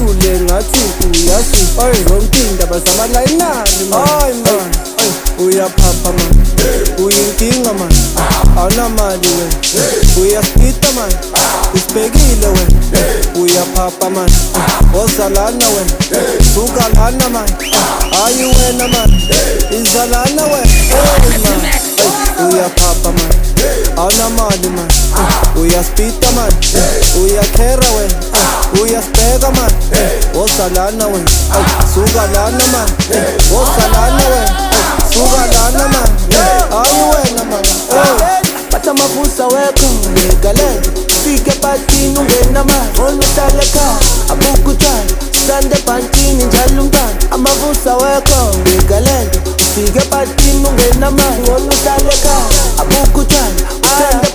uthule ngathi uyazi zonke indaba zamalayinani hayi man uyaphapha man uyinkinga man awunamali wena uyaskita man usibhekile wena uyaphapha man ozalana wena sukalana man hayi wena man izalana wena uyaphapha man awunamali man uyaspita man uyakhera wena uyasibheka man ozalana wena sukalana man ozalana wena sukalana man hayi wena man Pata mafusa weko ngegalendo fike patini ungena manje onosale ekhaya abuku utshwala sande pantini njalo umntwana amafusa weko ngegalendo fike patini ungena manje onosale ekhaya